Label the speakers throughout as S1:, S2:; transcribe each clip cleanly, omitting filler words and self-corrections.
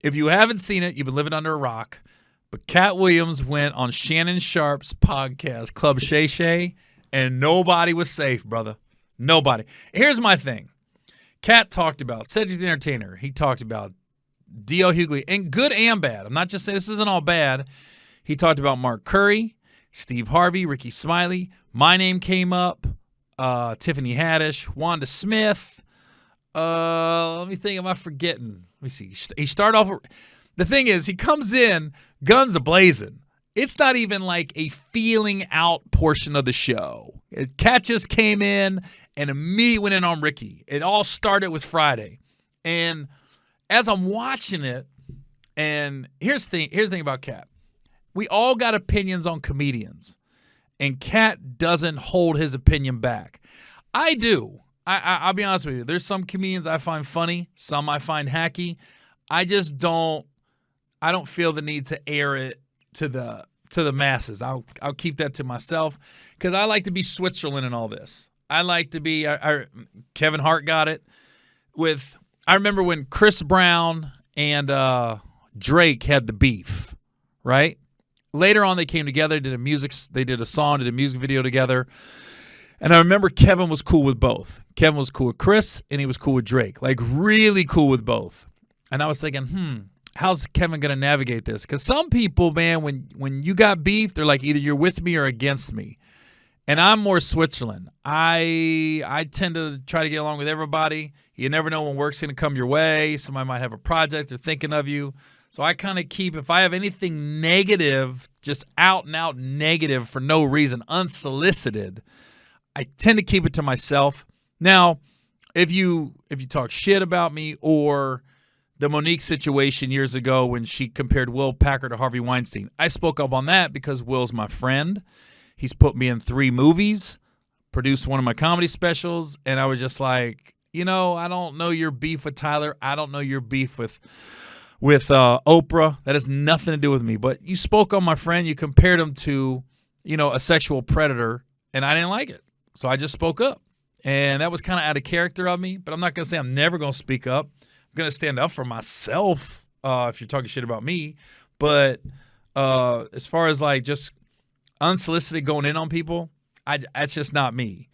S1: If you haven't seen it, you've been living under a rock. But Cat Williams went on Shannon Sharp's podcast, Club Shay Shay, and nobody was safe, brother. Nobody. Here's my thing. Cat talked about Cedric the Entertainer. He talked about D.L. Hughley, and good and bad. I'm not just saying this isn't all bad. He talked about Mark Curry, Steve Harvey, Ricky Smiley. My name came up. Tiffany Haddish, Wanda Smith. Let me think. Am I forgetting? Let me see. He started off. The thing is, he comes in guns a-blazing. It's not even like a feeling out portion of the show. Cat just came in and immediately went in on Ricky. It all started with Friday. And as I'm watching it, and here's the thing about Cat. We all got opinions on comedians. And Cat doesn't hold his opinion back. I do. I'll be honest with you. There's some comedians I find funny. Some I find hacky. I just don't. I don't feel the need to air it to the masses. I'll keep that to myself because I like to be Switzerland in all this. I like to be. Kevin Hart got it with. I remember when Chris Brown and Drake had the beef, right? Later on, they came together, did a music video together. And I remember Kevin was cool with both. Kevin was cool with Chris, and he was cool with Drake. Like, really cool with both. And I was thinking, how's Kevin going to navigate this? Because some people, man, when you got beef, they're like, either you're with me or against me. And I'm more Switzerland. I tend to try to get along with everybody. You never know when work's going to come your way. Somebody might have a project. They're thinking of you. So I kind of keep, if I have anything negative, just out and out negative for no reason, unsolicited, I tend to keep it to myself. Now, if you talk shit about me, or the Monique situation years ago when she compared Will Packer to Harvey Weinstein, I spoke up on that because Will's my friend. He's put me in 3 movies, produced one of my comedy specials, and I was just like, I don't know your beef with Tyler. I don't know your beef with Oprah. That has nothing to do with me. But you spoke on my friend. You compared him to, a sexual predator, and I didn't like it. So I just spoke up. And that was kind of out of character of me. But I'm not going to say I'm never going to speak up. I'm going to stand up for myself if you're talking shit about me. But as far as like just unsolicited going in on people, that's just not me.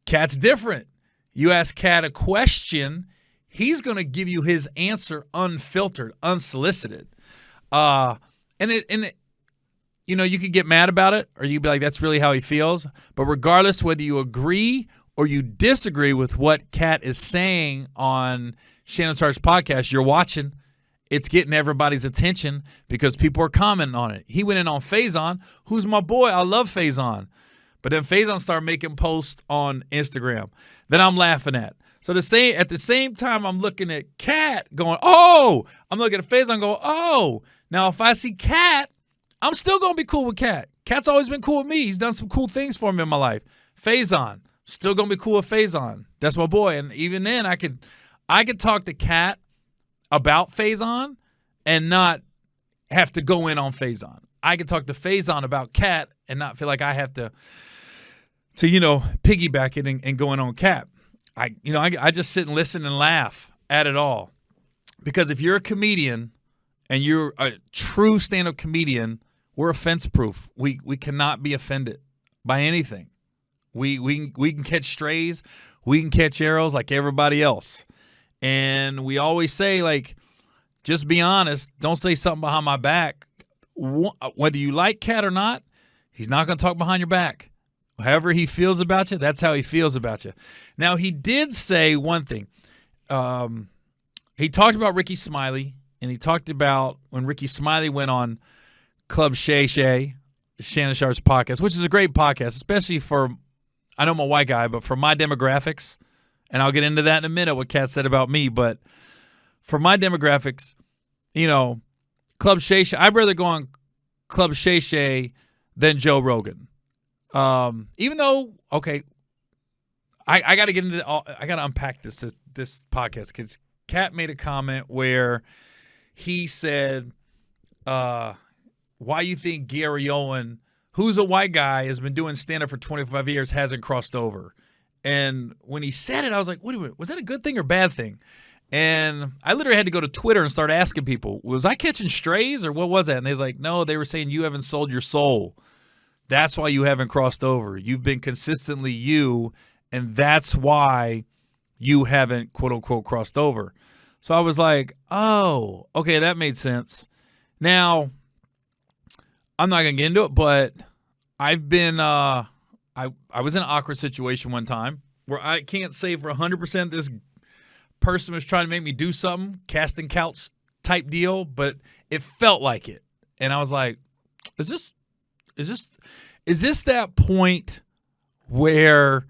S1: Cat's different. You ask Cat a question, he's going to give you his answer unfiltered, unsolicited. You could get mad about it, or you'd be like, that's really how he feels. But regardless whether you agree or you disagree with what Cat is saying on Shannon Sharp's podcast, you're watching. It's getting everybody's attention because people are commenting on it. He went in on Faison, who's my boy. I love Faison. But then Faison started making posts on Instagram that I'm laughing at. So at the same time, I'm looking at Cat going, oh! I'm looking at Faison going, oh! Now, if I see Cat, I'm still going to be cool with Cat. Cat's always been cool with me. He's done some cool things for me in my life. Faison, still going to be cool with Faison. That's my boy. And even then, I could talk to Cat about Faison and not have to go in on Faison. I could talk to Faison about Cat and not feel like I have to piggyback it and go in on Cat. I just sit and listen and laugh at it all. Because if you're a comedian and you're a true stand-up comedian, we're offense-proof. We cannot be offended by anything. We can catch strays. We can catch arrows like everybody else. And we always say, like, just be honest. Don't say something behind my back. Whether you like Cat or not, he's not going to talk behind your back. However he feels about you, that's how he feels about you. Now, he did say one thing. He talked about Ricky Smiley, and he talked about when Ricky Smiley went on Club Shay Shay, Shannon Sharp's podcast, which is a great podcast, especially for, I know I'm a white guy, but for my demographics, and I'll get into that in a minute, what Kat said about me, but for my demographics, Club Shay Shay, I'd rather go on Club Shay Shay than Joe Rogan. Even though, okay, I got to get into I got to unpack this podcast because Kat made a comment where he said, why you think Gary Owen, who's a white guy, has been doing stand-up for 25 years, hasn't crossed over. And when he said it, I was like, wait a minute, was that a good thing or bad thing? And I literally had to go to Twitter and start asking people, was I catching strays or what was that? And they was like, no, they were saying you haven't sold your soul. That's why you haven't crossed over. You've been consistently you, and that's why you haven't, quote unquote, crossed over. So I was like, oh, okay, that made sense. Now, I'm not going to get into it, but I've been, I was in an awkward situation one time where I can't say for 100% this person was trying to make me do something, casting couch type deal, but it felt like it. And I was like, is this that point where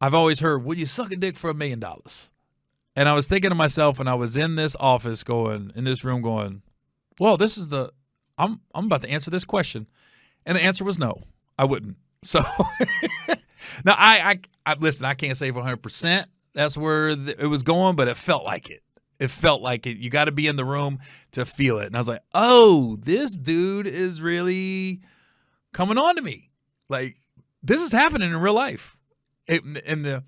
S1: I've always heard, will you suck a dick for $1 million? And I was thinking to myself, and I was in this office in this room going, well, this is I'm about to answer this question. And the answer was no, I wouldn't. So now I listen, I can't say for 100% that's where it was going, but it felt like it. It felt like it. You got to be in the room to feel it. And I was like, oh, this dude is really coming on to me. Like, this is happening in real life. And the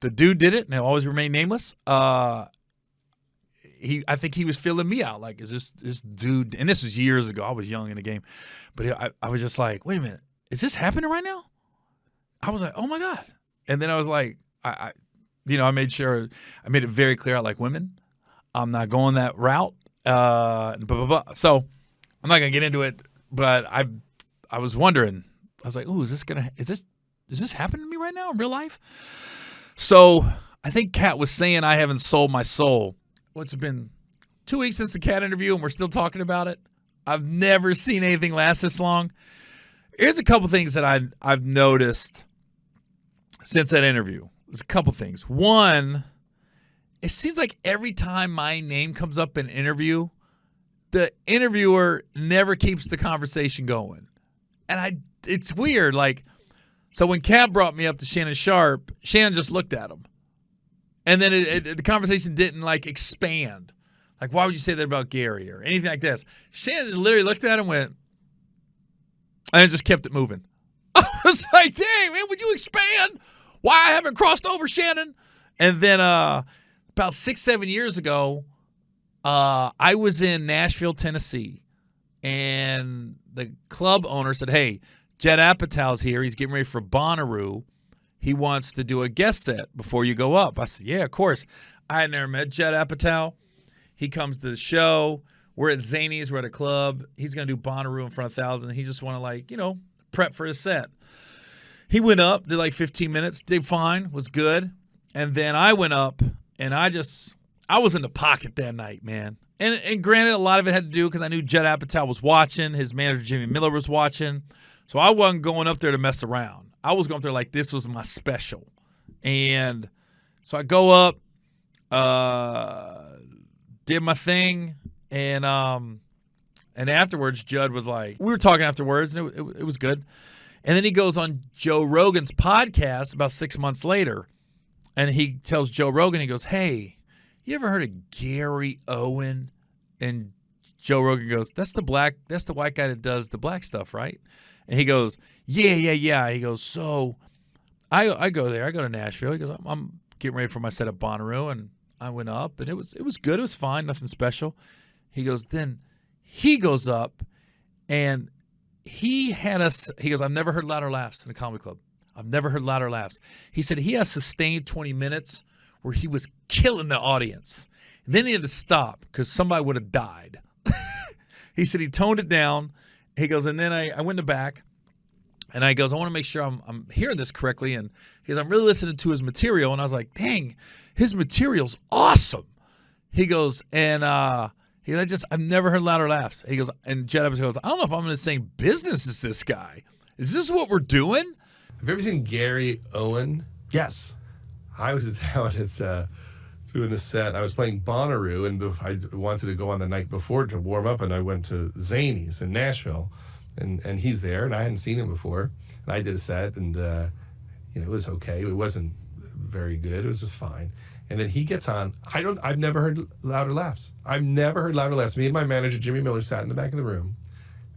S1: dude did it, and he'll always remain nameless. I think he was feeling me out. Like, is this dude? And this was years ago. I was young in the game, but I was just like, wait a minute, is this happening right now? I was like, oh my God. And then I was like, I made sure I made it very clear I like women. I'm not going that route. Blah, blah, blah. So I'm not gonna get into it, but I was wondering. I was like, ooh, is this happening to me right now in real life? So I think Kat was saying I haven't sold my soul. What's it been 2 weeks since the Kat interview, and we're still talking about it? I've never seen anything last this long. Here's a couple things that I've noticed since that interview. There's a couple things. One, it seems like every time my name comes up in an interview, the interviewer never keeps the conversation going. And it's weird. Like, so when Kat brought me up to Shannon Sharp, Shannon just looked at him. And then the conversation didn't, like, expand. Like, why would you say that about Gary or anything like this? Shannon literally looked at him and went, and just kept it moving. I was like, dang, man, would you expand? Why I haven't crossed over, Shannon? And then about 6-7 years ago, I was in Nashville, Tennessee, and the club owner said, hey, Judd Apatow's here. He's getting ready for Bonnaroo. He wants to do a guest set before you go up. I said, yeah, of course. I had never met Judd Apatow. He comes to the show. We're at Zany's. We're at a club. He's going to do Bonnaroo in front of 1,000. He just want to, prep for his set. He went up, did like 15 minutes, did fine, was good. And then I went up, and I was in the pocket that night, man. And granted, a lot of it had to do because I knew Judd Apatow was watching. His manager, Jimmy Miller, was watching. So I wasn't going up there to mess around. I was going up there like this was my special. And so I go up, did my thing, and afterwards, Judd was like, we were talking afterwards, and it was good. And then he goes on Joe Rogan's podcast about 6 months later, and he tells Joe Rogan, he goes, hey, you ever heard of Gary Owen? And Joe Rogan goes, that's the white guy that does the black stuff, right? And he goes, yeah. He goes, so I go there. I go to Nashville. He goes, I'm getting ready for my set at Bonnaroo, and I went up, and it was good. It was fine, nothing special. He goes, then he goes up, and he goes, I've never heard louder laughs in a comedy club. I've never heard louder laughs. He said he has sustained 20 minutes where he was killing the audience. And then he had to stop because somebody would have died. He said he toned it down. He goes, and then I went in the back, and I goes, I want to make sure I'm hearing this correctly. And he goes, I'm really listening to his material. And I was like, dang, his material's awesome. He goes, and he goes, I've never heard louder laughs. He goes, and Judd goes, I don't know if I'm in the same business as this guy. Is this what we're doing?
S2: Have you ever seen Gary Owen?
S3: Yes.
S2: I was down at doing a set. I was playing Bonnaroo, and I wanted to go on the night before to warm up, and I went to Zany's in Nashville, and he's there, and I hadn't seen him before, and I did a set, and it was okay. It wasn't very good. It was just fine. And then he gets on. I've never heard louder laughs. I've never heard louder laughs. Me and my manager, Jimmy Miller, sat in the back of the room,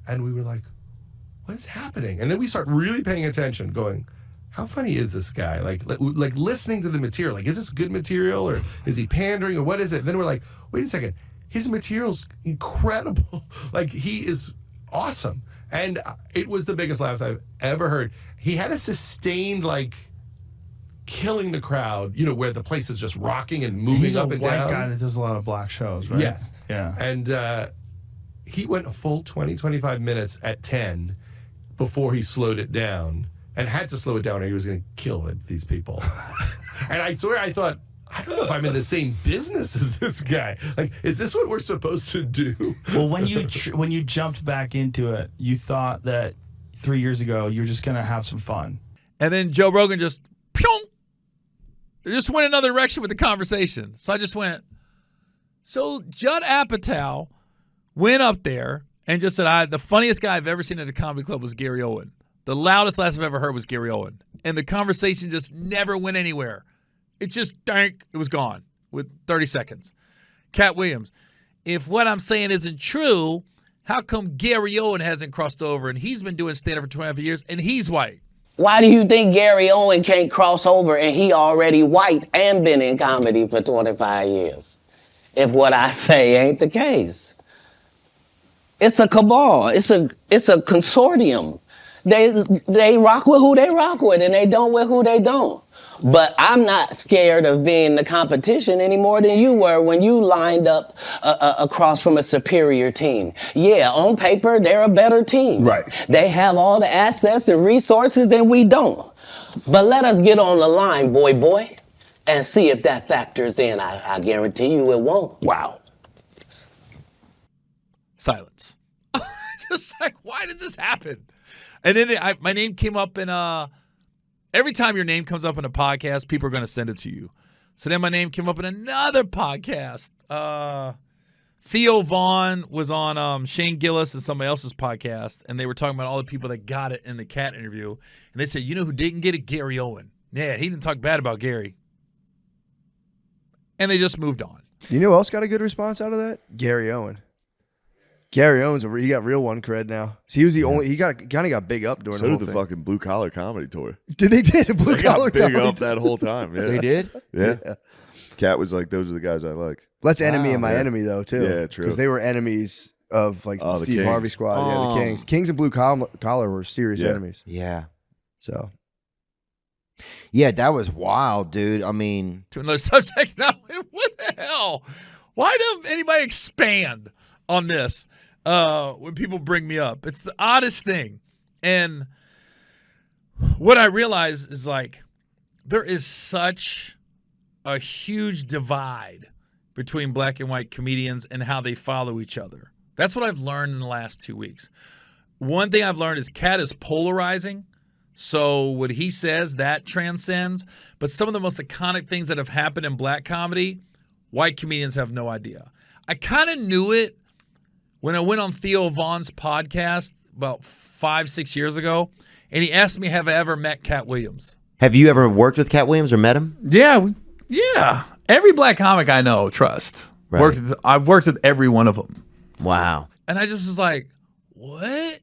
S2: and we were like, what is happening? And then we start really paying attention, going, how funny is this guy? Like listening to the material, like, is this good material or is he pandering or what is it? And then we're like, wait a second, his material's incredible. Like, he is awesome. And it was the biggest laughs I've ever heard. He had a sustained, like, killing the crowd, where the place is just rocking and moving up and down.
S3: He's a white guy that does a lot of black shows, right?
S2: Yes.
S3: Yeah.
S2: And he went a full 20, 25 minutes at 10 before he slowed it down. And had to slow it down or he was going to kill these people. And I swear I thought, I don't know if I'm in the same business as this guy. Like, is this what we're supposed to do?
S3: Well, when you jumped back into it, you thought that 3 years ago you were just going to have some fun.
S1: And then Joe Rogan just went another direction with the conversation. So I just went, so Judd Apatow went up there and just said, the funniest guy I've ever seen at a comedy club was Gary Owen. The loudest laugh I've ever heard was Gary Owen. And the conversation just never went anywhere. It just, it was gone with 30 seconds. Cat Williams, if what I'm saying isn't true, how come Gary Owen hasn't crossed over and he's been doing stand-up for 25 years and he's white?
S4: Why do you think Gary Owen can't cross over and he already white and been in comedy for 25 years? If what I say ain't the case. It's a cabal. It's a consortium. They rock with who they rock with and they don't with who they don't. But I'm not scared of being the competition any more than you were when you lined up across from a superior team. Yeah, on paper, they're a better team.
S5: Right.
S4: They have all the assets and resources and we don't. But let us get on the line, boy, and see if that factors in. I guarantee you it won't.
S5: Wow.
S1: Silence. Just like, why did this happen? And then my name came up in every time your name comes up in a podcast, people are going to send it to you. So then my name came up in another podcast. Theo Vaughn was on Shane Gillis and somebody else's podcast, and they were talking about all the people that got it in the Cat interview. And they said, you know who didn't get it? Gary Owen. Yeah, he didn't talk bad about Gary. And they just moved on.
S5: You know who else got a good response out of that? Gary Owen. Gary Owens, he got real one cred now. So he was the only. He kind of got big up during
S6: So
S5: the whole
S6: did the
S5: thing.
S6: fucking blue collar comedy tour.
S5: Did they did the blue
S6: They
S5: collar
S6: got big
S5: comedy
S6: up that whole time. Yeah.
S5: They did.
S6: Yeah. Cat was like, those are the guys I like.
S5: Let's enemy and my
S6: yeah.
S5: enemy though too.
S6: Yeah, true.
S5: Because they were enemies of like
S6: Oh, the
S5: Steve
S6: Kings.
S5: Harvey squad. Yeah, the Kings. Kings and blue collar were serious
S6: Yeah.
S5: enemies.
S7: Yeah.
S5: So
S7: Yeah, that was wild, dude. I mean,
S1: To another subject now. What the hell? Why does anybody expand on this when people bring me up? It's the oddest thing. And what I realize is like there is such a huge divide between black and white comedians and how they follow each other. That's what I've learned in the last 2 weeks. One thing I've learned is Cat is polarizing. So what he says, that transcends. But some of the most iconic things that have happened in black comedy, white comedians have no idea. I kind of knew it when I went on Theo Vaughn's podcast about 5-6 years ago, and he asked me, have I ever met Cat Williams?
S7: have you ever worked with Cat Williams or met him?
S1: Yeah. Every black comic I know, trust.
S7: Right.
S1: I've worked with every one of them.
S7: Wow.
S1: And I just was like, what?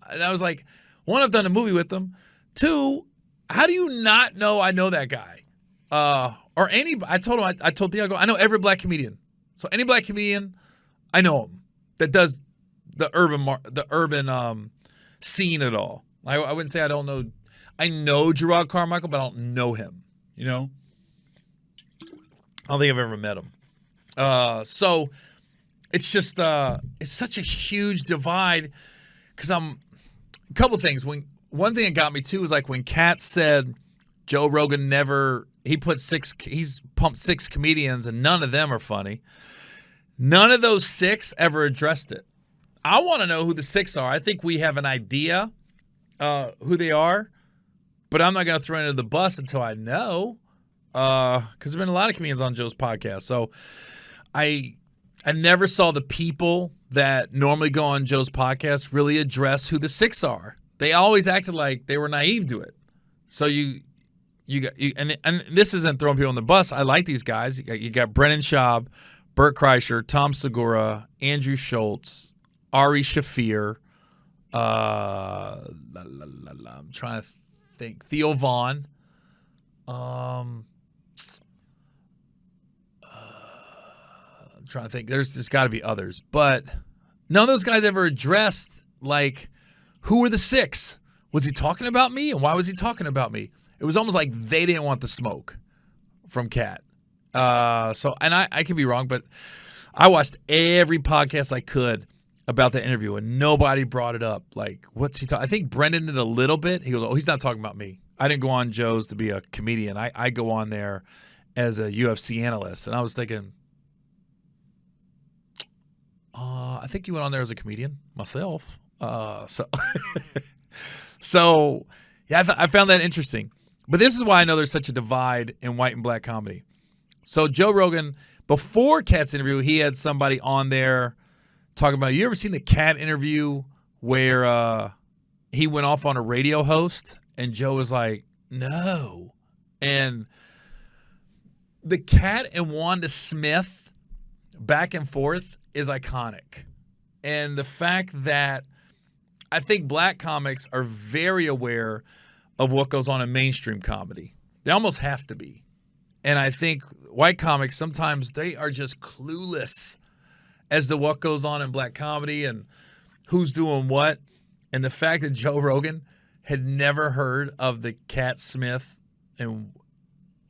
S1: And I was like, one, I've done a movie with them. Two, how do you not know I know that guy? Or any, I told Theo, I go, I know every black comedian. So any black comedian, I know him that does the urban scene at all. I wouldn't say I don't know. I know Gerard Carmichael, but I don't know him. You know? I don't think I've ever met him. So it's just it's such a huge divide because a couple things. One thing that got me too was like when Kat said Joe Rogan he's pumped 6 comedians and none of them are funny. None of those 6 ever addressed it. I want to know who the 6 are. I think we have an idea who they are, but I'm not going to throw into the bus until I know. Because there's been a lot of comedians on Joe's podcast. So I never saw the people that normally go on Joe's podcast really address who the 6 are. They always acted like they were naive to it. So and this isn't throwing people on the bus. I like these guys. You got Brennan Schaub, Bert Kreischer, Tom Segura, Andrew Schultz, Ari Shafir. I'm trying to think. Theo Vaughn. I'm trying to think. There's got to be others, but none of those guys ever addressed like who were the six. Was he talking about me, and why was he talking about me? It was almost like they didn't want the smoke from Cat. And I could be wrong, but I watched every podcast I could about the interview, and nobody brought it up. Like, what's he talking? I think Brendan did a little bit. He goes, "Oh, he's not talking about me. I didn't go on Joe's to be a comedian. I go on there as a UFC analyst." And I was thinking, I think you went on there as a comedian myself. So yeah, I found that interesting. But this is why I know there's such a divide in white and black comedy. So Joe Rogan, before Cat's interview, he had somebody on there talking about, you ever seen the Cat interview where he went off on a radio host and Joe was like, no. And the Cat and Wanda Smith back and forth is iconic. And the fact that I think black comics are very aware of what goes on in mainstream comedy. They almost have to be. And I think white comics, sometimes they are just clueless as to what goes on in black comedy and who's doing what. And the fact that Joe Rogan had never heard of the Cat Smith and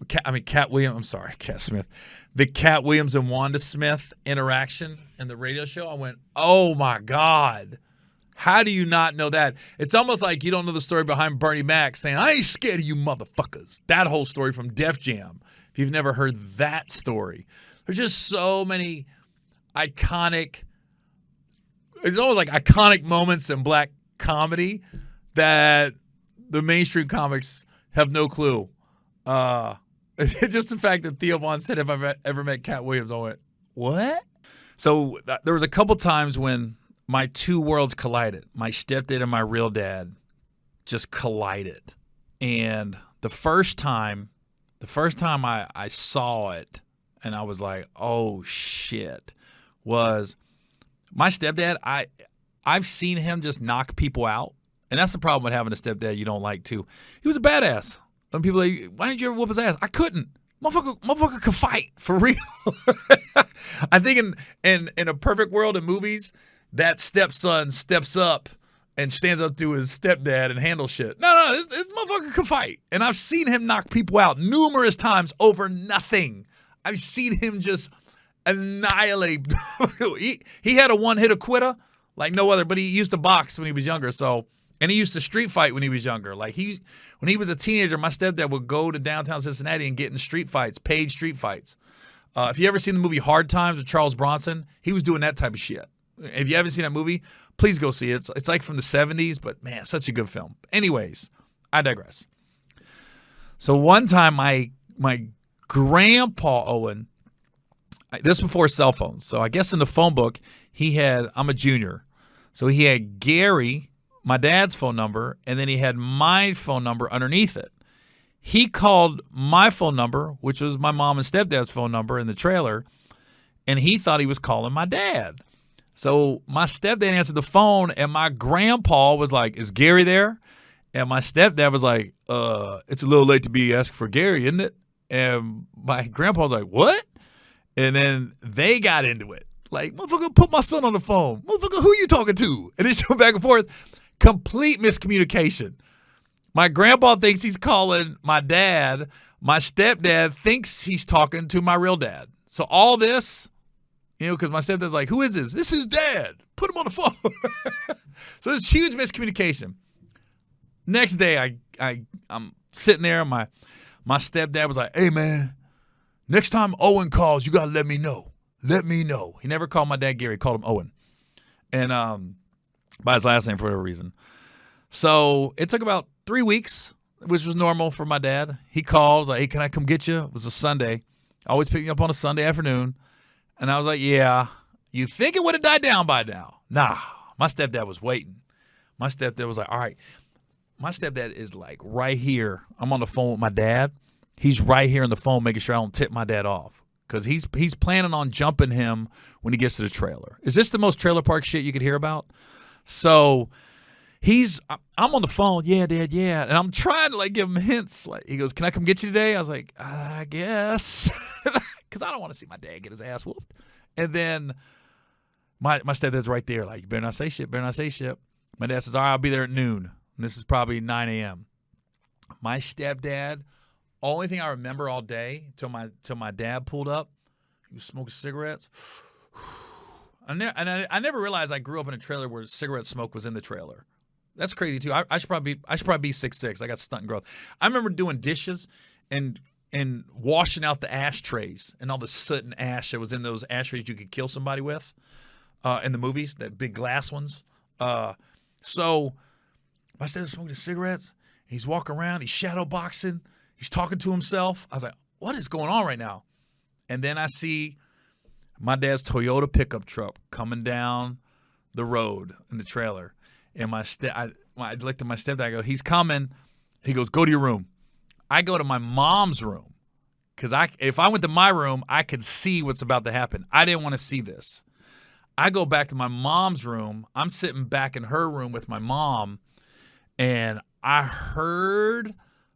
S1: Cat Williams and Wanda Smith interaction in the radio show, I went, oh my God. How do you not know that? It's almost like you don't know the story behind Bernie Mac saying, I ain't scared of you motherfuckers. That whole story from Def Jam. If you've never heard that story. There's just so many iconic, it's almost like iconic moments in black comedy that the mainstream comics have no clue. Just the fact that Theo Vaughn said, if I've ever met Cat Williams, I went, what? So there was a couple times when my two worlds collided. My stepdad and my real dad just collided. And the first time I saw it and I was like, oh shit, was my stepdad. I've seen him just knock people out. And that's the problem with having a stepdad you don't like too. He was a badass. And people are like, why didn't you ever whoop his ass? I couldn't. Motherfucker could fight for real. I think in a perfect world in movies, that stepson steps up and stands up to his stepdad and handles shit. No, this motherfucker can fight. And I've seen him knock people out numerous times over nothing. I've seen him just annihilate. He had a one-hitter quitter like no other, but he used to box when he was younger. And he used to street fight when he was younger. Like when he was a teenager, my stepdad would go to downtown Cincinnati and get in street fights, paid street fights. If you ever seen the movie Hard Times with Charles Bronson, he was doing that type of shit. If you haven't seen that movie, please go see it. It's like from the 70s, but man, such a good film. Anyways, I digress. So one time my grandpa Owen, this before cell phones. So I guess in the phone book, I'm a junior. So he had Gary, my dad's phone number, and then he had my phone number underneath it. He called my phone number, which was my mom and stepdad's phone number in the trailer, and he thought he was calling my dad. So my stepdad answered the phone, and my grandpa was like, is Gary there? And my stepdad was like, it's a little late to be asking for Gary, isn't it? And my grandpa was like, what? And then they got into it. Like, motherfucker, put my son on the phone. Motherfucker, who you talking to? And it's going back and forth. Complete miscommunication. My grandpa thinks he's calling my dad. My stepdad thinks he's talking to my real dad. So all this, because my stepdad's like, who is this? This is dad. Put him on the phone. So there's huge miscommunication. Next day, I'm sitting there. My stepdad was like, hey, man, next time Owen calls, you got to let me know. Let me know. He never called my dad Gary. He called him Owen. And by his last name for whatever reason. So it took about 3 weeks, which was normal for my dad. He calls, like, hey, can I come get you? It was a Sunday. Always pick me up on a Sunday afternoon. And I was like, yeah. You think it would have died down by now? Nah. My stepdad was waiting. My stepdad was like, all right. My stepdad is like right here. I'm on the phone with my dad. He's right here on the phone making sure I don't tip my dad off. Because he's planning on jumping him when he gets to the trailer. Is this the most trailer park shit you could hear about? So I'm on the phone. Yeah, Dad, yeah. And I'm trying to like give him hints. Like he goes, "Can I come get you today?" I was like, "I guess." Because I don't want to see my dad get his ass whooped. And then my stepdad's right there. Like, you better not say shit. Better not say shit. My dad says, "All right, I'll be there at noon." And this is probably 9 a.m. My stepdad, only thing I remember all day till my dad pulled up, he was smoking cigarettes. I never realized I grew up in a trailer where cigarette smoke was in the trailer. That's crazy too. I should probably be 6'6". I got stunt growth. I remember doing dishes and washing out the ashtrays and all the soot and ash that was in those ashtrays you could kill somebody with in the movies, that big glass ones. So my stepdad's smoking cigarettes. He's walking around. He's shadow boxing. He's talking to himself. I was like, what is going on right now? And then I see my dad's Toyota pickup truck coming down the road in the trailer. And I looked at my stepdad. I go, he's coming. He goes, go to your room. I go to my mom's room because if I went to my room, I could see what's about to happen. I didn't want to see this. I go back to my mom's room. I'm sitting back in her room with my mom, and I heard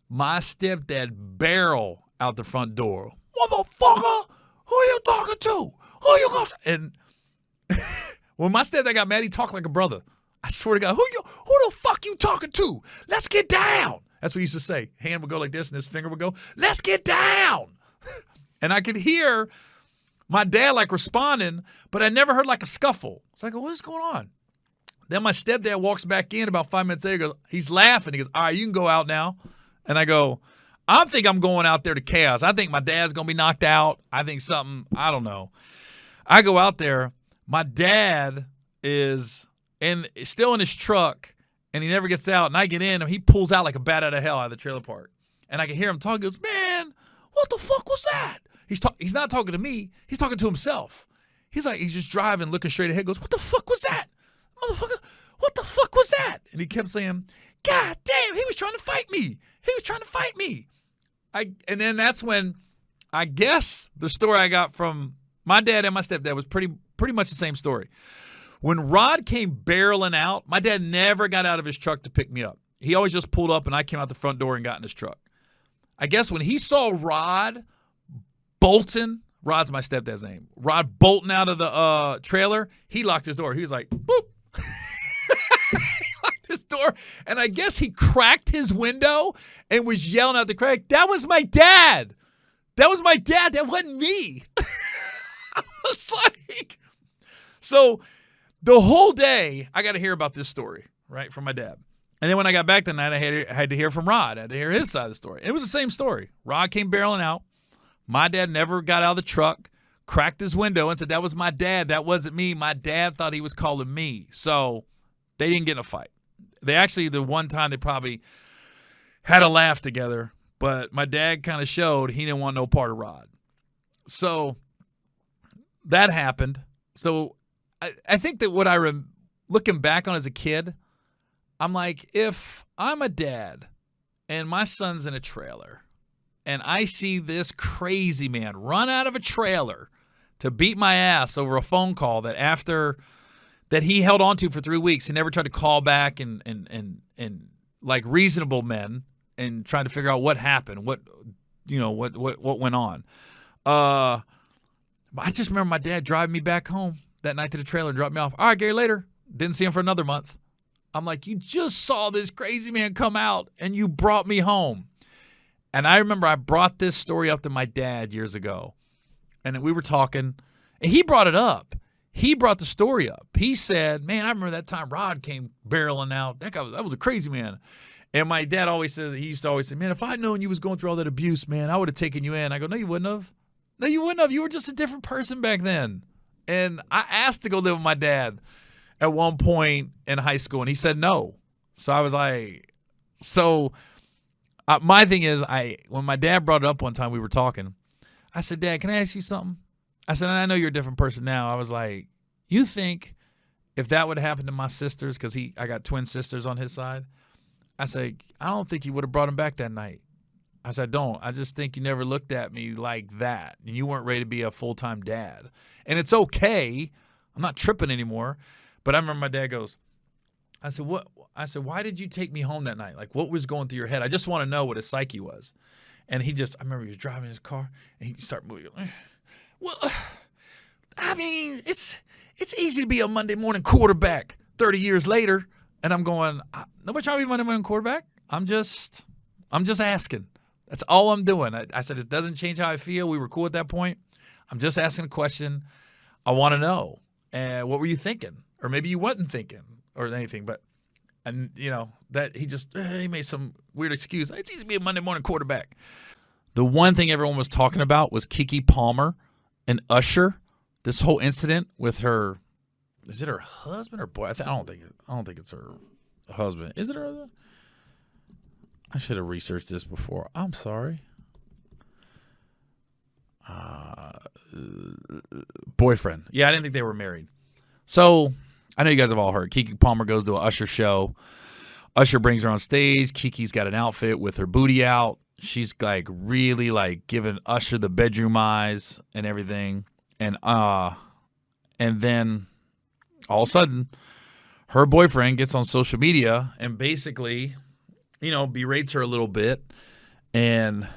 S1: my stepdad barrel out the front door. Motherfucker, who are you talking to? Who you going to? And when my stepdad got mad, he talked like a brother. I swear to God, who the fuck you talking to? Let's get down. That's what he used to say. Hand would go like this, and his finger would go, let's get down. And I could hear my dad like responding, but I never heard like a scuffle. It's like, what is going on? Then my stepdad walks back in about 5 minutes later. He's laughing. He goes, all right, you can go out now. And I go, I think I'm going out there to chaos. I think my dad's going to be knocked out. I think something, I don't know. I go out there. My dad is still in his truck, and he never gets out. And I get in, and he pulls out like a bat out of hell out of the trailer park. And I can hear him talking. He goes, man, what the fuck was that? He's not talking to me. He's talking to himself. He's just driving, looking straight ahead. Goes, what the fuck was that? Motherfucker, what the fuck was that? And he kept saying, God damn, he was trying to fight me. He was trying to fight me. And then that's when I guess the story I got from my dad and my stepdad was pretty much the same story. When Rod came barreling out, my dad never got out of his truck to pick me up. He always just pulled up, and I came out the front door and got in his truck. I guess when he saw Rod bolting, Rod's my stepdad's name, Rod bolting out of the trailer, he locked his door. He was like, boop. He locked his door, and I guess he cracked his window and was yelling out the crack, that was my dad. That was my dad. That wasn't me. I was like, so the whole day I got to hear about this story, right, from my dad. And then when I got back that night, I had to hear from Rod. I had to hear his side of the story. And it was the same story. Rod came barreling out. My dad never got out of the truck, cracked his window, and said, that was my dad. That wasn't me. My dad thought he was calling me. So they didn't get in a fight. They actually, the one time they probably had a laugh together, but my dad kind of showed he didn't want no part of Rod. So that happened. So I think that what looking back on as a kid, I'm like, if I'm a dad and my son's in a trailer and I see this crazy man run out of a trailer to beat my ass over a phone call that he held on to for 3 weeks, he never tried to call back and like reasonable men and trying to figure out what happened, what went on. I just remember my dad driving me back home that night to the trailer and dropped me off. All right, Gary, later. Didn't see him for another month. I'm like, you just saw this crazy man come out and you brought me home. And I remember I brought this story up to my dad years ago. And we were talking, and he brought it up. He brought the story up. He said, man, I remember that time Rod came barreling out. That was a crazy man. And my dad he used to always say, man, if I'd known you was going through all that abuse, man, I would have taken you in. I go, no, you wouldn't have. No, you wouldn't have. You were just a different person back then. And I asked to go live with my dad at one point in high school, and he said no. So I was like, my thing is, when my dad brought it up one time, we were talking. I said, Dad, can I ask you something? I said, I know you're a different person now. I was like, you think if that would happen to my sisters, because I got twin sisters on his side, I said, I don't think you would have brought him back that night. I said, don't. I just think you never looked at me like that, and you weren't ready to be a full-time dad. And it's okay. I'm not tripping anymore. But I remember my dad goes, I said, what? I said, why did you take me home that night? Like, what was going through your head? I just want to know what his psyche was. And I remember he was driving his car, and he started moving. Well, I mean, it's easy to be a Monday morning quarterback 30 years later. And I'm going, nobody trying to be Monday morning quarterback. I'm just asking. That's all I'm doing. I said, it doesn't change how I feel. We were cool at that point. I'm just asking a question. I want to know. And what were you thinking? Or maybe you wasn't thinking or anything, but that he made some weird excuse. It's easy to be a Monday morning quarterback. The one thing everyone was talking about was Keke Palmer and Usher. This whole incident with her, is it her husband or boy? I don't think it's her husband. Is it her husband? I should have researched this before. I'm sorry. Boyfriend. Yeah, I didn't think they were married. So I know you guys have all heard. Keke Palmer goes to an Usher show. Usher brings her on stage. Kiki's got an outfit with her booty out. She's like really like giving Usher the bedroom eyes and everything. And then all of a sudden, her boyfriend gets on social media and basically, berates her a little bit and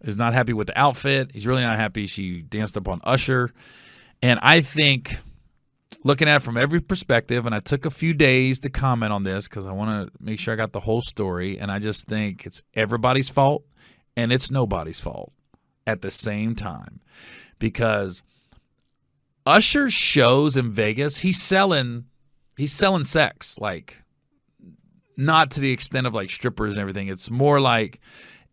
S1: is not happy with the outfit. He's really not happy she danced up on Usher. And I think, looking at it from every perspective, and I took a few days to comment on this because I want to make sure I got the whole story, and I just think it's everybody's fault and it's nobody's fault at the same time. Because Usher's shows in Vegas, he's selling sex, like not to the extent of like strippers and everything. It's more like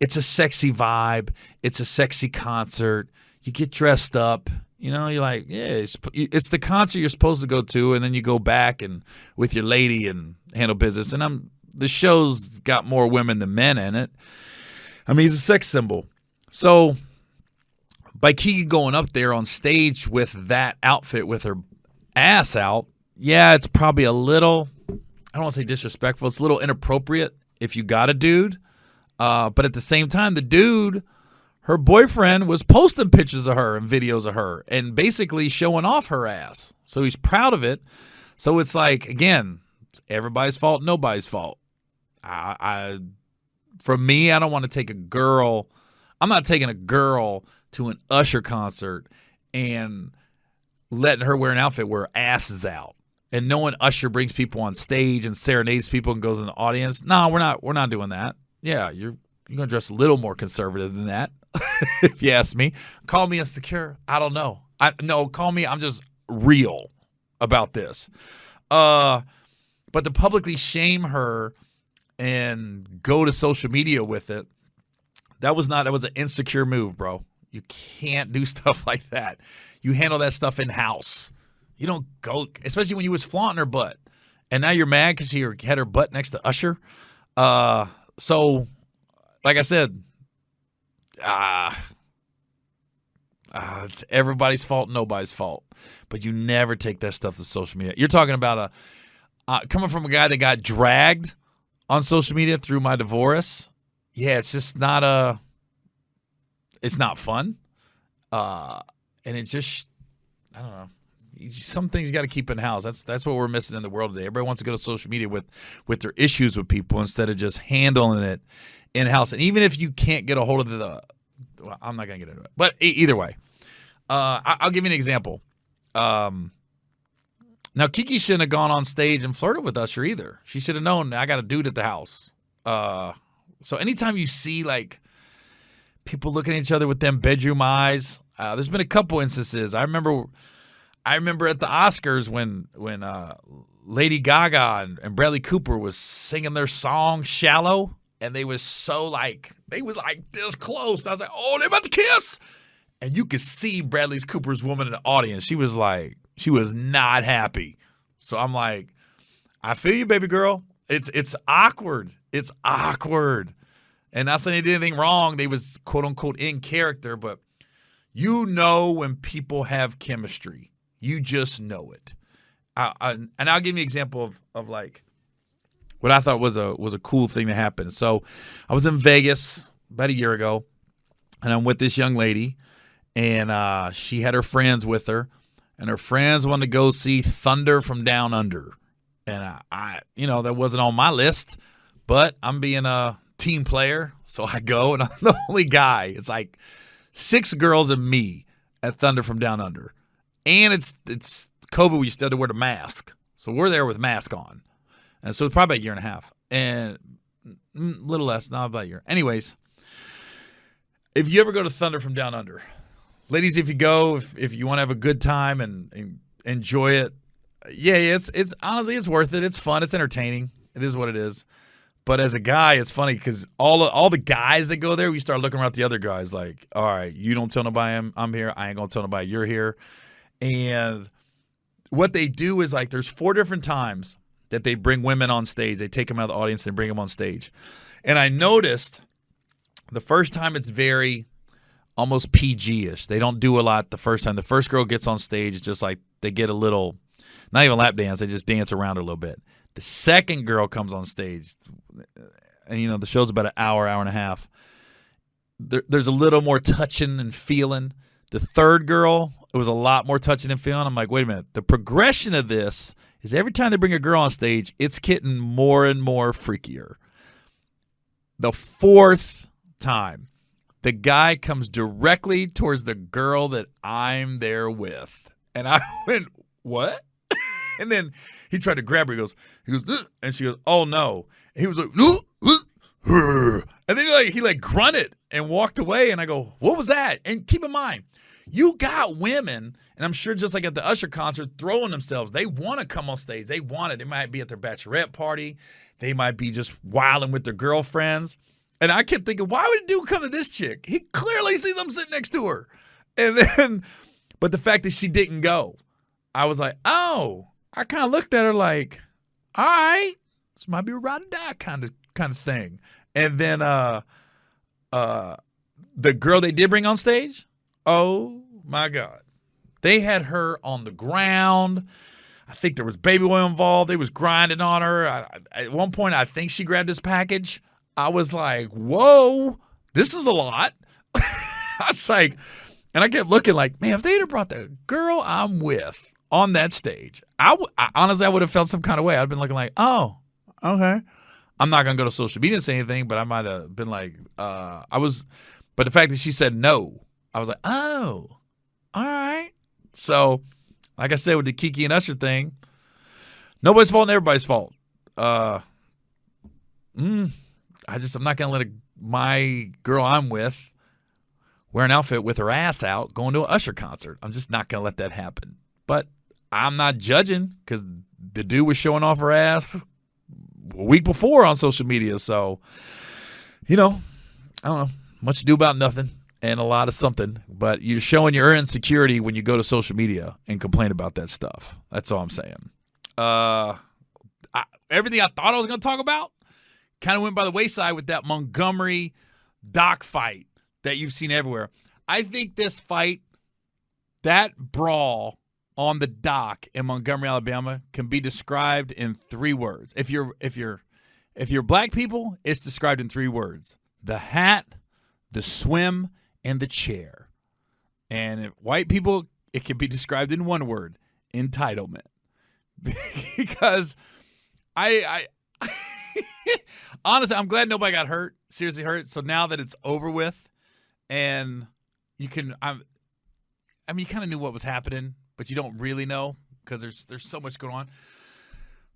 S1: it's a sexy vibe. It's a sexy concert. You get dressed up. You're like, yeah, it's the concert you're supposed to go to, and then you go back and with your lady and handle business. And the show's got more women than men in it. I mean, he's a sex symbol. So by Keegan going up there on stage with that outfit with her ass out, yeah, it's probably a little, I don't want to say disrespectful. It's a little inappropriate if you got a dude. But at the same time, the dude, her boyfriend, was posting pictures of her and videos of her and basically showing off her ass. So he's proud of it. So it's like, again, it's everybody's fault, nobody's fault. For me, I don't want to take a girl. I'm not taking a girl to an Usher concert and letting her wear an outfit where her ass is out. And knowing Usher brings people on stage and serenades people and goes in the audience. No, we're not doing that. Yeah, you're gonna dress a little more conservative than that, if you ask me. Call me insecure. I don't know. Call me. I'm just real about this. But to publicly shame her and go to social media with it, that was an insecure move, bro. You can't do stuff like that. You handle that stuff in house. You don't go, especially when you was flaunting her butt, and now you're mad because she had her butt next to Usher. So, like I said, it's everybody's fault, nobody's fault. But you never take that stuff to social media. You're talking about coming from a guy that got dragged on social media through my divorce. Yeah, it's just not it's not fun. And it just, I don't know. Some things you got to keep in house. That's what we're missing in the world today. Everybody wants to go to social media with their issues with people instead of just handling it in house. And even if you can't get a hold of well, I'm not gonna get into it. But either way, I'll give you an example. Now Keke shouldn't have gone on stage and flirted with Usher either. She should have known I got a dude at the house. So anytime you see like people looking at each other with them bedroom eyes, there's been a couple instances. I remember at the Oscars when Lady Gaga and Bradley Cooper was singing their song "Shallow," and they was like this close. And I was like, oh, they about to kiss, and you could see Bradley Cooper's woman in the audience. She was not happy. So I'm like, I feel you, baby girl. It's awkward. It's awkward. And not saying they did anything wrong. They was quote unquote in character, but when people have chemistry. You just know it. And I'll give you an example of like what I thought was a cool thing that happened. So I was in Vegas about a year ago, and I'm with this young lady, and she had her friends with her, and her friends wanted to go see Thunder from Down Under. And that wasn't on my list, but I'm being a team player, so I go, and I'm the only guy. It's like 6 girls and me at Thunder from Down Under. And it's COVID, we still had to wear the mask. So we're there with mask on. And so it's probably a year and a half. And a little less, not about a year. Anyways, if you ever go to Thunder from Down Under, ladies, if you go, if you want to have a good time and enjoy it, it's honestly, it's worth it. It's fun. It's entertaining. It is what it is. But as a guy, it's funny because all the guys that go there, we start looking around at the other guys like, all right, you don't tell nobody I'm here. I ain't going to tell nobody you're here. And what they do is like there's 4 different times that they bring women on stage. They take them out of the audience and bring them on stage. And I noticed the first time it's very almost PG-ish. They don't do a lot the first time. The first girl gets on stage, just like they get a little, not even lap dance, they just dance around her a little bit. The second girl comes on stage, and the show's about an hour and a half. There's a little more touching and feeling. The third girl, it was a lot more touching and feeling. I'm like, wait a minute. The progression of this is every time they bring a girl on stage, it's getting more and more freakier. The fourth time, the guy comes directly towards the girl that I'm there with. And I went, what? And then he tried to grab her. He goes, "Ugh," and she goes, "Oh no!" And he was like, "Ugh." And then he grunted and walked away. And I go, "What was that?" And keep in mind, you got women, and I'm sure just like at the Usher concert, throwing themselves. They want to come on stage. They want it. They might be at their bachelorette party. They might be just wilding with their girlfriends. And I kept thinking, why would a dude come to this chick? He clearly sees them sitting next to her. And then, but the fact that she didn't go, I was like, oh. I kind of looked at her like, all right, this might be a ride or die kind of thing. And then the girl they did bring on stage, oh my God. They had her on the ground. I think there was baby oil involved. They was grinding on her. At one point, I think she grabbed this package. I was like, whoa, this is a lot. I was like, and I kept looking like, man, if they had brought the girl I'm with on that stage, I honestly, I would have felt some kind of way. I'd been looking like, oh, okay. I'm not going to go to social media and say anything, but I might have been like, but the fact that she said no, I was like, oh, all right. So, like I said, with the Kiki and Usher thing, nobody's fault and everybody's fault. I'm not going to let my girl I'm with wear an outfit with her ass out going to an Usher concert. I'm just not going to let that happen. But I'm not judging because the dude was showing off her ass a week before on social media. So, I don't know. Much to do about nothing and a lot of something. But you're showing your insecurity when you go to social media and complain about that stuff. That's all I'm saying. Everything I thought I was going to talk about kind of went by the wayside with that Montgomery dock fight that you've seen everywhere. I think this fight, that brawl on the dock in Montgomery, Alabama, can be described in 3 words. If you're black people, it's described in 3 words: the hat, the swim, and the chair. And if white people, it can be described in 1 word: entitlement. Because I honestly, I'm glad nobody got hurt, seriously hurt. So now that it's over with, and you can, you kind of knew what was happening, but you don't really know because there's so much going on.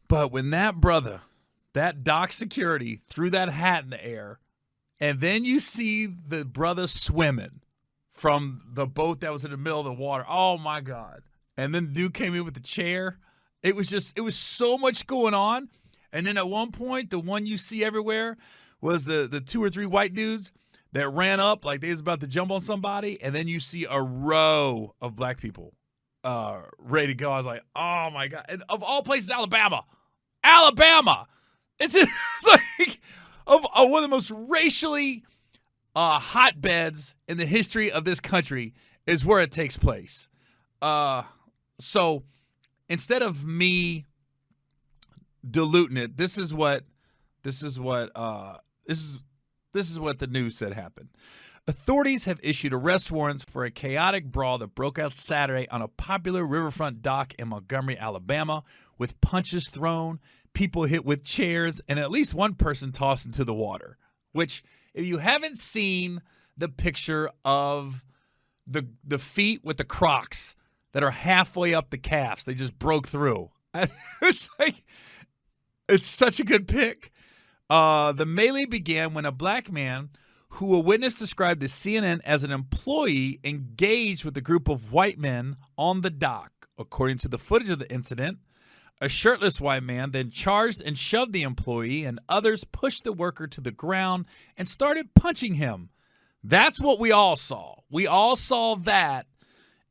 S1: But when that brother, that dock security, threw that hat in the air, and then you see the brother swimming from the boat that was in the middle of the water. Oh my God. And then the dude came in with the chair. It was so much going on. And then at one point, the one you see everywhere was the 2 or 3 white dudes that ran up like they was about to jump on somebody. And then you see a row of black people ready to go. I was like, oh my God. And of all places, Alabama. It's like one of the most racially hotbeds in the history of this country is where it takes place. So instead of me diluting it, this is what the news said happened. Authorities have issued arrest warrants for a chaotic brawl that broke out Saturday on a popular riverfront dock in Montgomery, Alabama, with punches thrown, people hit with chairs, and at least one person tossed into the water. Which, if you haven't seen the picture of the feet with the Crocs that are halfway up the calves, they just broke through. It's like, it's such a good pic. The melee began when a black man, who a witness described to CNN as an employee, engaged with a group of white men on the dock. According to the footage of the incident, a shirtless white man then charged and shoved the employee, and others pushed the worker to the ground and started punching him. That's what we all saw. We all saw that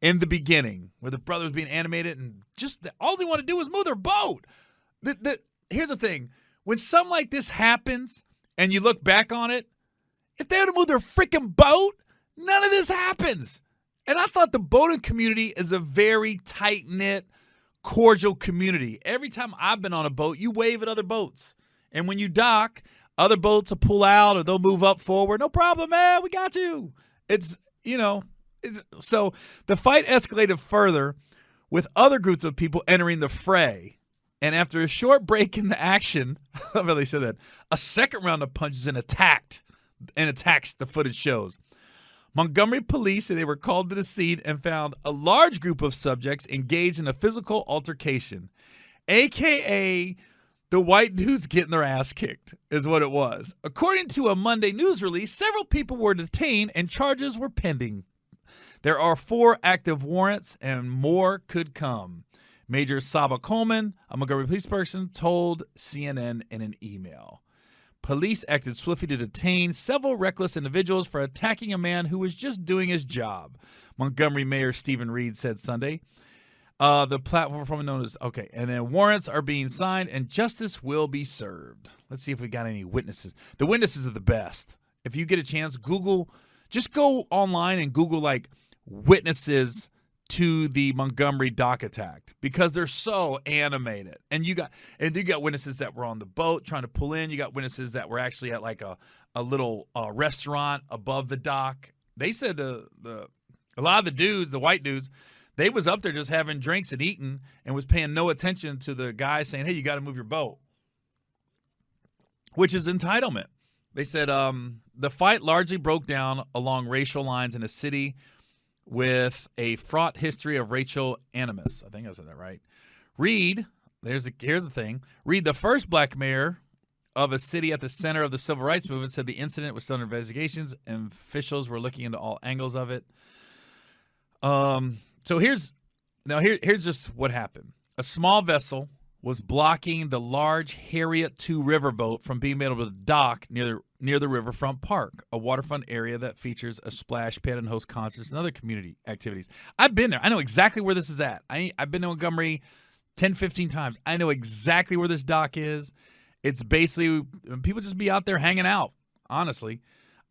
S1: in the beginning, where the brother was being animated, and just all they want to do is move their boat. Here's the thing. When something like this happens and you look back on it, if they had to move their freaking boat, none of this happens. And I thought the boating community is a very tight-knit, cordial community. Every time I've been on a boat, you wave at other boats. And when you dock, other boats will pull out or they'll move up forward. No problem, man. We got you. So the fight escalated further with other groups of people entering the fray. And after a short break in the action, I love how they said that, a second round of punches and attacks, the footage shows. Montgomery police say they were called to the scene and found a large group of subjects engaged in a physical altercation, a.k.a. the white dudes getting their ass kicked, is what it was. According to a Monday news release, several people were detained and charges were pending. There are 4 active warrants and more could come. Major Saba Coleman, a Montgomery police person, told CNN in an email. Police acted swiftly to detain several reckless individuals for attacking a man who was just doing his job, Montgomery Mayor Stephen Reed said Sunday. The platform known as, okay, and then warrants are being signed and justice will be served. Let's see if we got any witnesses. The witnesses are the best. If you get a chance, just go online and Google like witnesses to the Montgomery dock attack, because they're so animated. And you got witnesses that were on the boat trying to pull in. You got witnesses that were actually at like a little restaurant above the dock. They said a lot of the dudes, the white dudes, they was up there just having drinks and eating and was paying no attention to the guy saying, hey, you got to move your boat, which is entitlement. They said the fight largely broke down along racial lines in a city with a fraught history of racial animus. I think I said that right. Reed, here's the thing. Reed, the first black mayor of a city at the center of the civil rights movement, said the incident was still under investigations and officials were looking into all angles of it. So here's just what happened. A small vessel was blocking the large Harriet II riverboat from being able to dock near the Riverfront Park, a waterfront area that features a splash pad and hosts concerts and other community activities. I've been there. I know exactly where this is at. I've been to Montgomery 10, 15 times. I know exactly where this dock is. It's basically, people just be out there hanging out, honestly.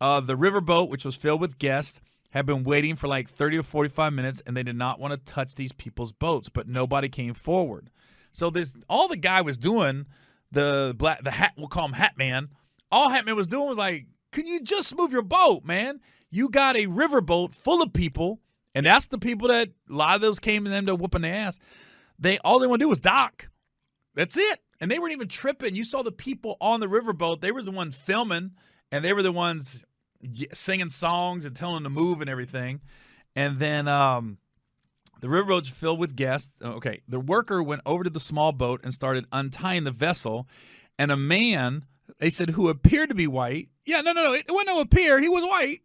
S1: The riverboat, which was filled with guests, had been waiting for like 30 to 45 minutes, and they did not want to touch these people's boats, but nobody came forward. So all the guy was doing, the hat, we'll call him Hat Man, all Hat Man was doing was like, can you just move your boat, man? You got a riverboat full of people, and that's the people that a lot of those came in them to whooping their ass. All they want to do was dock. That's it. And they weren't even tripping. You saw the people on the riverboat. They were the ones filming, and they were the ones singing songs and telling them to move and everything. And then the riverboat's filled with guests. Okay, the worker went over to the small boat and started untying the vessel, and a man, they said, who appeared to be white. Yeah, no, it wasn't no appear. He was white.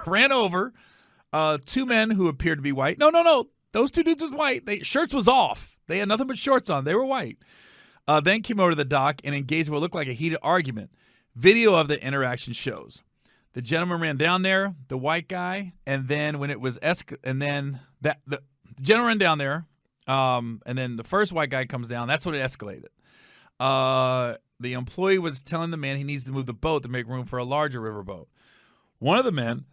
S1: Ran over. 2 men who appeared to be white. No. Those 2 dudes was white. Shirts was off. They had nothing but shorts on. They were white. Then came over to the dock and engaged in what looked like a heated argument. Video of the interaction shows. The gentleman ran down there, the white guy, and then when it was the gentleman ran down there, and then the first white guy comes down. That's when it escalated. The employee was telling the man he needs to move the boat to make room for a larger riverboat. One of the men,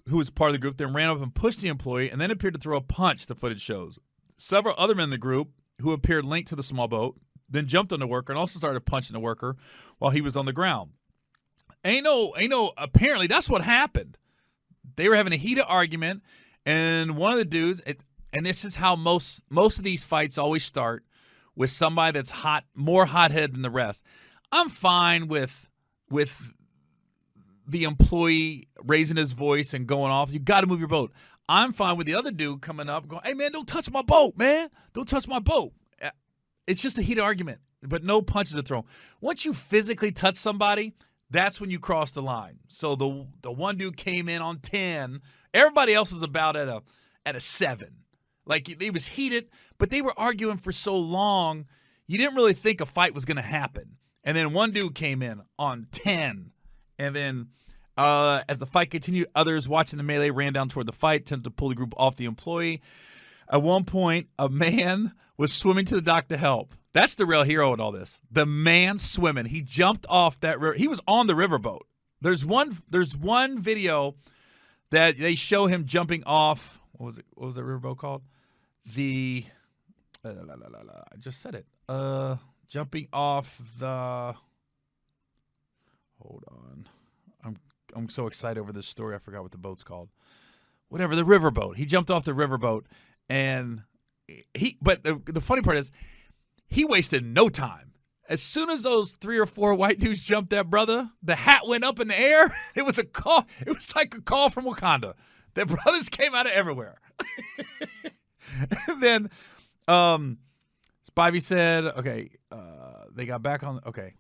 S1: who was part of the group, then ran up and pushed the employee and then appeared to throw a punch, the footage shows. Several other men in the group, who appeared linked to the small boat, then jumped on the worker and also started punching the worker while he was on the ground. Apparently that's what happened. They were having a heated argument, and one of the dudes, and this is how most of these fights always start, with somebody that's more hot-headed than the rest. I'm fine with the employee raising his voice and going off. You got to move your boat. I'm fine with the other dude coming up going, hey, man, don't touch my boat, man. Don't touch my boat. It's just a heated argument, but no punches are thrown. Once you physically touch somebody, that's when you cross the line. So the one dude came in on 10. Everybody else was about at a 7. Like, it was heated, but they were arguing for so long, you didn't really think a fight was going to happen. And then one dude came in on 10. And then as the fight continued, others watching the melee ran down toward the fight, attempted to pull the group off the employee. At one point, a man was swimming to the dock to help. That's the real hero in all this. The man swimming. He jumped off that river. He was on the riverboat. There's one video that they show him jumping off. What was that riverboat called? I just said it. Jumping off the. Hold on. I'm so excited over this story. I forgot what the boat's called. Whatever, the riverboat. He jumped off the riverboat, and but the funny part is, he wasted no time. As soon as those 3 or 4 white dudes jumped that brother, the hat went up in the air. It was a call. It was like a call from Wakanda. The brothers came out of everywhere. And then Spivey said, okay, they got back on. Okay.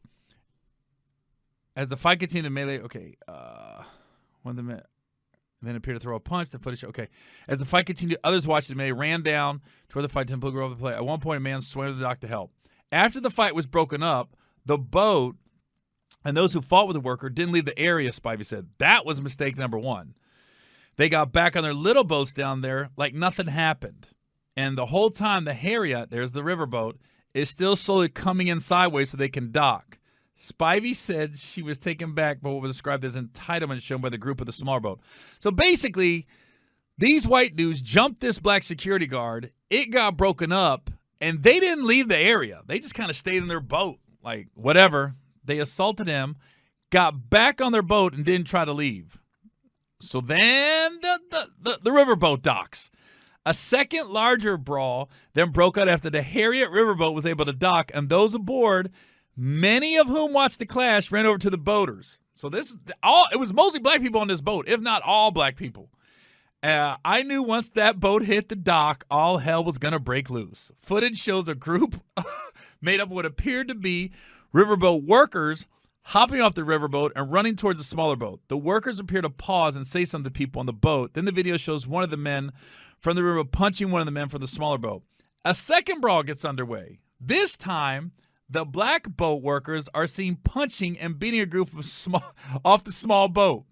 S1: As the fight continued, melee. Okay. One of the men then appeared to throw a punch. The footage. Okay. As the fight continued, others watched the melee ran down toward the fight to pull over the play. At one point, a man swam to the dock to help. After the fight was broken up, the boat and those who fought with the worker didn't leave the area, Spivey said. That was mistake number 1. They got back on their little boats down there like nothing happened. And the whole time, the Harriet, there's the riverboat, is still slowly coming in sideways so they can dock. Spivey said she was taken back by what was described as entitlement shown by the group of the smaller boat. So basically, these white dudes jumped this black security guard. It got broken up, and they didn't leave the area. They just kind of stayed in their boat, like whatever. They assaulted him, got back on their boat, and didn't try to leave. So then the riverboat docks. A second larger brawl then broke out after the Harriet riverboat was able to dock, and those aboard, many of whom watched the clash, ran over to the boaters. So it was mostly black people on this boat, if not all black people. I knew once that boat hit the dock, all hell was going to break loose. Footage shows a group made up of what appeared to be riverboat workers hopping off the riverboat and running towards the smaller boat. The workers appear to pause and say something to people on the boat. Then the video shows one of the men from the river punching one of the men from the smaller boat. A second brawl gets underway. This time, the black boat workers are seen punching and beating a group of off the small boat.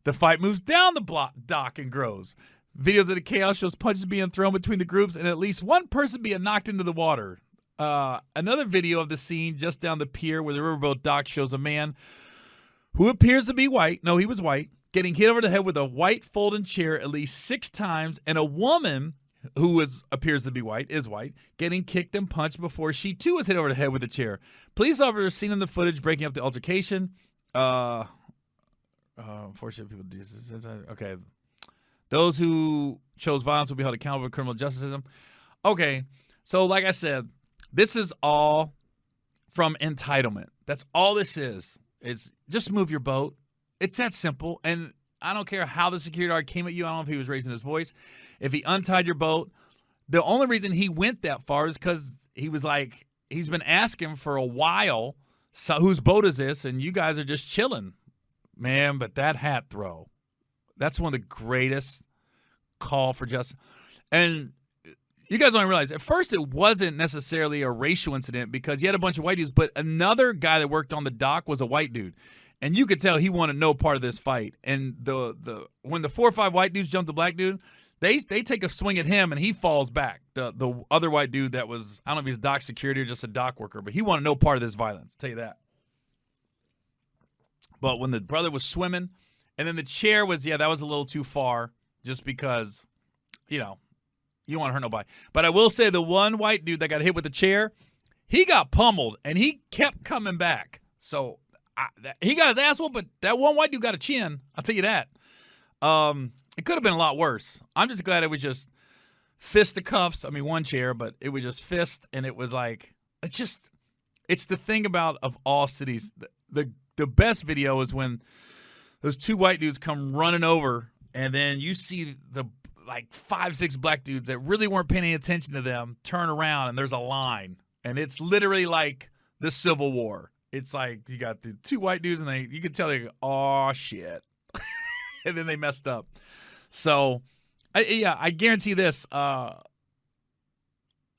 S1: The fight moves down the dock and grows. Videos of the chaos shows punches being thrown between the groups and at least one person being knocked into the water. Another video of the scene just down the pier where the riverboat dock shows a man who appears to be white. No, he was white. Getting hit over the head with a white folding chair at least 6 times, and a woman who appears to be white, is white, getting kicked and punched before she too was hit over the head with a chair. Police officers seen in the footage breaking up the altercation. Unfortunately, people. Okay, those who chose violence will be held accountable for criminal justice system. Okay, so like I said, this is all from entitlement. That's all this is. It's just move your boat. It's that simple. And I don't care how the security guard came at you. I don't know if he was raising his voice. If he untied your boat, the only reason he went that far is because he was like, he's been asking for a while, so whose boat is this? And you guys are just chilling. Man, but that hat throw, that's one of the greatest call for justice. And you guys don't realize, at first it wasn't necessarily a racial incident because you had a bunch of white dudes, but another guy that worked on the dock was a white dude. And you could tell he wanted no part of this fight. And when the 4 or 5 white dudes jumped the black dude, they take a swing at him and he falls back. The other white dude that was, I don't know if he's dock security or just a dock worker, but he wanted no part of this violence, I'll tell you that. But when the brother was swimming, and then the chair was, that was a little too far just because, you don't want to hurt nobody. But I will say the one white dude that got hit with the chair, he got pummeled, and he kept coming back. So he got his ass whooped, but that one white dude got a chin. I'll tell you that. It could have been a lot worse. I'm just glad it was just fisticuffs. I mean, one chair, but it was just fist, and it was like it's the thing about of all cities. The best video is when those two white dudes come running over, and then you see the like 5-6 black dudes that really weren't paying any attention to them turn around, and there's a line, and it's literally like the Civil War. It's like you got the two white dudes, and you can tell they go, oh shit, and then they messed up. So, I guarantee this.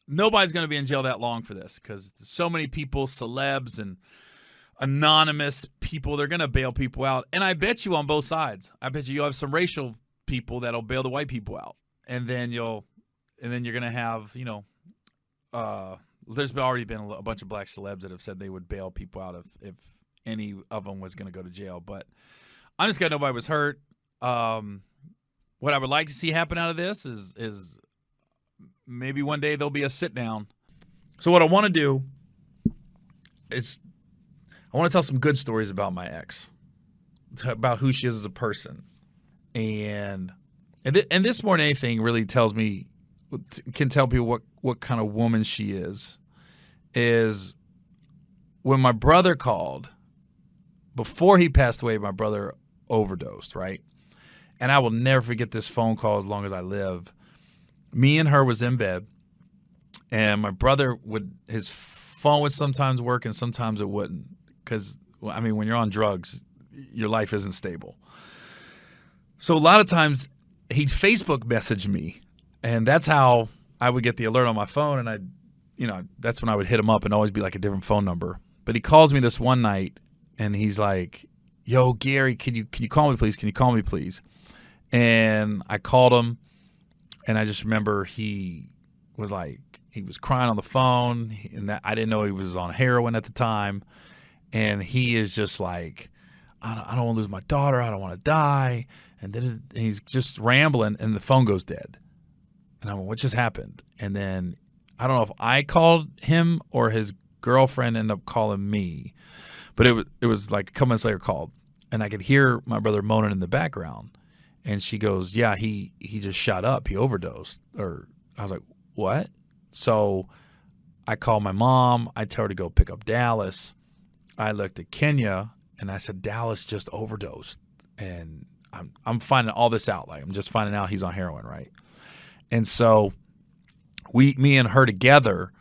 S1: Nobody's going to be in jail that long for this because so many people, celebs and anonymous people, they're going to bail people out. And I bet you on both sides. I bet you'll have some racial people that'll bail the white people out. And then you're going to have, there's already been a bunch of black celebs that have said they would bail people out if any of them was going to go to jail. But I'm just glad nobody was hurt. What I would like to see happen out of this is maybe one day there'll be a sit down. So what I want to do is I want to tell some good stories about my ex, about who she is as a person. And this more than anything really tells me, can tell people what kind of woman she is when my brother called, before he passed away, my brother overdosed, right? And I will never forget this phone call as long as I live. Me and her was in bed, and my brother his phone would sometimes work and sometimes it wouldn't. Because, I mean, when you're on drugs, your life isn't stable. So a lot of times he'd Facebook message me, and that's how I would get the alert on my phone. And that's when I would hit him up and always be like a different phone number. But he calls me this one night, and he's like, "Yo, Gary, can you call me, please? Can you call me, please?" And I called him, and I just remember he was crying on the phone, and I didn't know he was on heroin at the time. And he is just like, I don't want to lose my daughter. I don't want to die. And then he's just rambling, and the phone goes dead. And I'm like, what just happened? And then I don't know if I called him or his girlfriend ended up calling me. But it was like a couple minutes later called. And I could hear my brother moaning in the background. And she goes, yeah, he just shot up. He overdosed. Or I was like, what? So I called my mom. I told her to go pick up Dallas. I looked at Kenya, and I said, Dallas just overdosed. And I'm finding all this out. Like, I'm just finding out he's on heroin, right? And so me and her together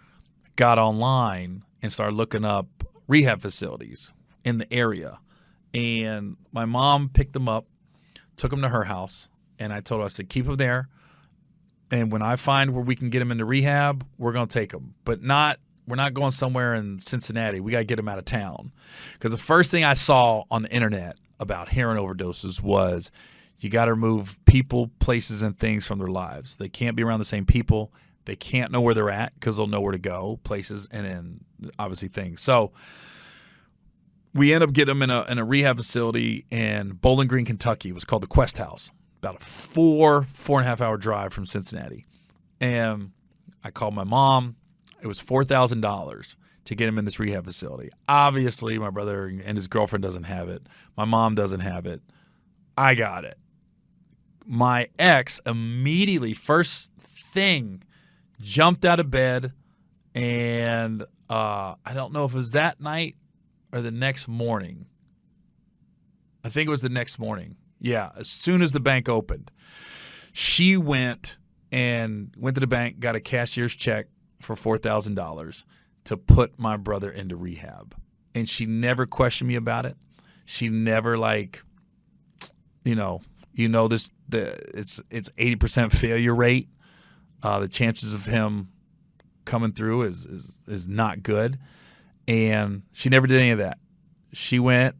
S1: got online and started looking up rehab facilities in the area. And my mom picked him up, took him to her house, and I told her, I said, keep him there. And when I find where we can get him into rehab, we're going to take him. But we're not going somewhere in Cincinnati. We got to get him out of town. Because the first thing I saw on the internet about heroin overdoses was you got to remove people, places, and things from their lives. They can't be around the same people. They can't know where they're at because they'll know where to go, places, and then obviously things. So we end up getting him in a rehab facility in Bowling Green, Kentucky. It was called the Quest House. About a 4.5 hour drive from Cincinnati. And I called my mom. It was $4,000 to get him in this rehab facility. Obviously, my brother and his girlfriend doesn't have it. My mom doesn't have it. I got it. My ex immediately, first thing, jumped out of bed, and I don't know if it was that night or the next morning. I think it was the next morning. Yeah, as soon as the bank opened, she went to the bank, got a cashier's check for $4,000 to put my brother into rehab. And she never questioned me about it. She never it's 80% failure rate. The chances of him coming through is not good. And she never did any of that. She went